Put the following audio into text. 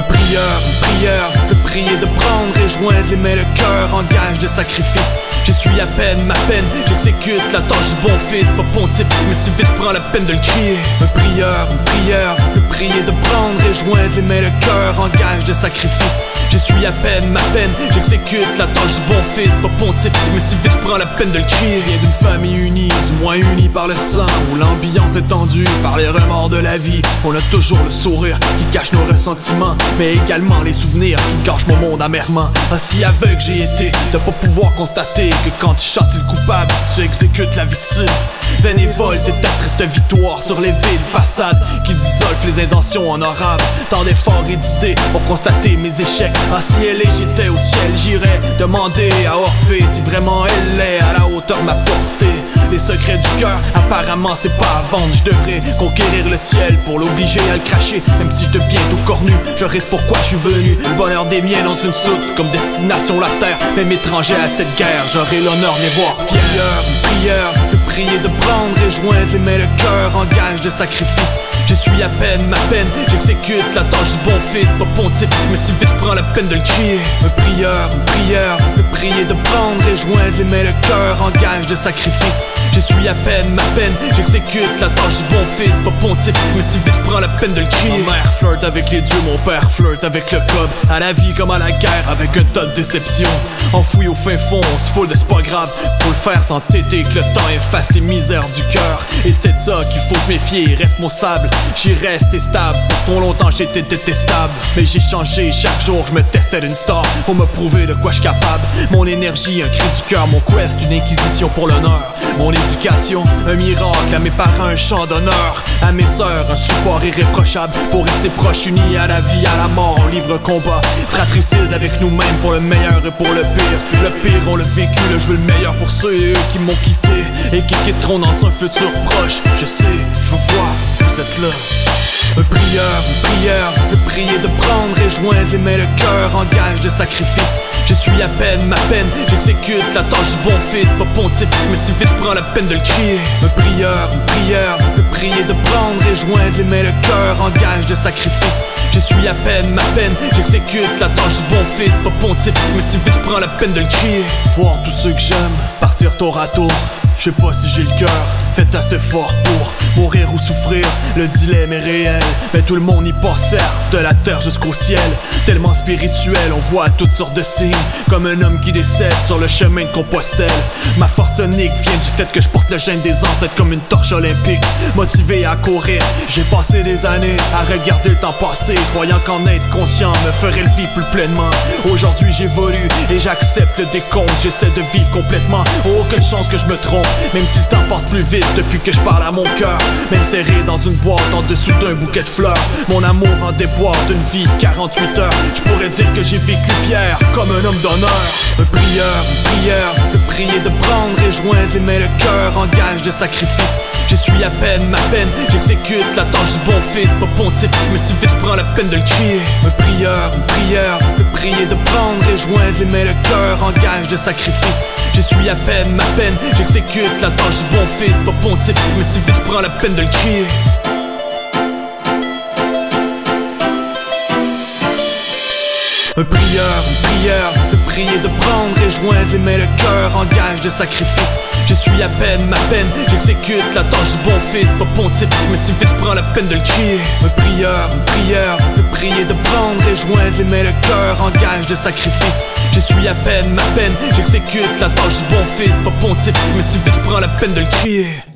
prière, c'est prier de prendre et joindre les mains le cœur en gage de sacrifice. J'essuie à peine ma peine, j'exécute la tâche du bon fils. Pas pontif, mais si vite je prends la peine de le crier. Prière, c'est prier de prendre et joindre les mains le cœur en gage de sacrifice. J'essuie à peine ma peine, j'exécute la tâche du bon fils. Pas pontif, mais si vite je prends la peine de le crier. Viens d'une famille unie, du moins unie par le sang, où l'ambiance est tendue par les remords de la vie. On a toujours le sourire qui cache nos ressentiments, mais également les souvenirs qui gâchent mon monde amèrement. Ainsi aveugle j'ai été de pas pouvoir constater que quand tu châties le coupable, tu exécutes la victime. Bénévole de ta triste victoire sur les villes façades qui dissolvent les intentions honorables. Tant d'efforts et d'idées pour constater mes échecs. Ainsi elle est, j'étais au ciel, j'irai demander à Orphée si vraiment elle est à la hauteur de ma portée. Les secrets du cœur, apparemment c'est pas à vendre. Je devrais conquérir le ciel pour l'obliger à le cracher. Même si je deviens tout cornu, je reste pourquoi je suis venu. Le bonheur des miens dans une soute, comme destination la terre. Même étranger à cette guerre, j'aurai l'honneur de les voir fiers. Prière, c'est prier de prendre et joindre les mains le cœur en gage de sacrifice. J'essuie à peine ma peine, j'exécute la tâche du bon fils. Pas pontif, mais si vite je prends la peine de le crier. Prière, c'est prier de prendre et joindre les mains le cœur en gage de sacrifice. J'essuie à peine ma peine, j'exécute la tâche du bon fils. Pas pontif, mais si vite je prends la peine de le crier. Ma mère flirte avec les dieux, mon père flirte avec le cob. À la vie comme à la guerre, avec un tas de déception. Enfoui au fin fond, on se foule de c'est pas grave. Faut le faire sans téter que le temps efface les misères du cœur. Et c'est de ça qu'il faut se méfier, responsable. J'y reste stable, pour longtemps j'étais détestable. Mais j'ai changé, chaque jour je me testais d'une star pour me prouver de quoi je suis capable. Mon énergie, un cri du cœur, mon quest, une inquisition pour l'honneur. Mon éducation, un miracle, à mes parents un chant d'honneur. À mes sœurs, un support irréprochable pour rester proches, unis à la vie, à la mort. On livre un combat fratricide avec nous-mêmes pour le meilleur et pour le pire. Le pire on l'a vécu, je veux le meilleur pour ceux et eux qui m'ont quitté et qui quitteront dans un futur proche. Je sais, je vous vois, vous êtes là. Prière, c'est prier de prendre et joindre les mains le cœur en gage de sacrifice. J'essuie à peine ma peine, j'exécute la tâche du bon fils. Pas pontif, mais si vite je prends la peine de le crier. Prière, c'est prier de prendre et joindre les mains le cœur en gage de sacrifice. J'essuie à peine ma peine, j'exécute la tâche du bon fils. Pas pontif, mais si vite je prends la peine de le crier. Voir tous ceux que j'aime partir tour à tour. Je sais pas si j'ai le cœur fait assez fort pour mourir ou souffrir, le dilemme est réel. Mais tout le monde y pense certes, de la terre jusqu'au ciel. Tellement spirituel, on voit toutes sortes de signes. Comme un homme qui décède sur le chemin de Compostelle. Ma force unique vient du fait que je porte le gène des ancêtres comme une torche olympique. Motivé à courir, j'ai passé des années à regarder le temps passé, croyant qu'en être conscient me ferait le vivre plus pleinement. Aujourd'hui j'évolue et j'accepte le décompte. J'essaie de vivre complètement, aucune chance que je me trompe. Même si le temps passe plus vite depuis que je parle à mon cœur. Même serré dans une boîte en dessous d'un bouquet de fleurs. Mon amour en déboire d'une vie de 48 heures. Je pourrais dire que j'ai vécu fier comme un homme d'honneur. Prière, c'est prier de prendre et joindre les mains le cœur en gage de sacrifice. J'essuie à peine ma peine, j'exécute la tâche du bon fils. Pas pontif, mais si vite je prends la peine de le crier. Prière, c'est prier de prendre et joindre les mains le cœur en gage de sacrifice. J'essuie à peine ma peine, j'exécute la tâche du bon fils. Pas pontif, mais si vite je prends la peine de le crier. Prière, c'est prier de prendre et joindre les mains le cœur en gage de sacrifice. J'essuie à peine ma peine, j'exécute la tâche du bon fils. Pas pontif, mais si vite je prends la peine de le crier. Prière, c'est prier de prendre et joindre les mains le cœur en gage de sacrifice. J'essuie à peine ma peine, j'exécute la tâche du bon fils. Pas pontif, mais si vite je prends la peine de le crier.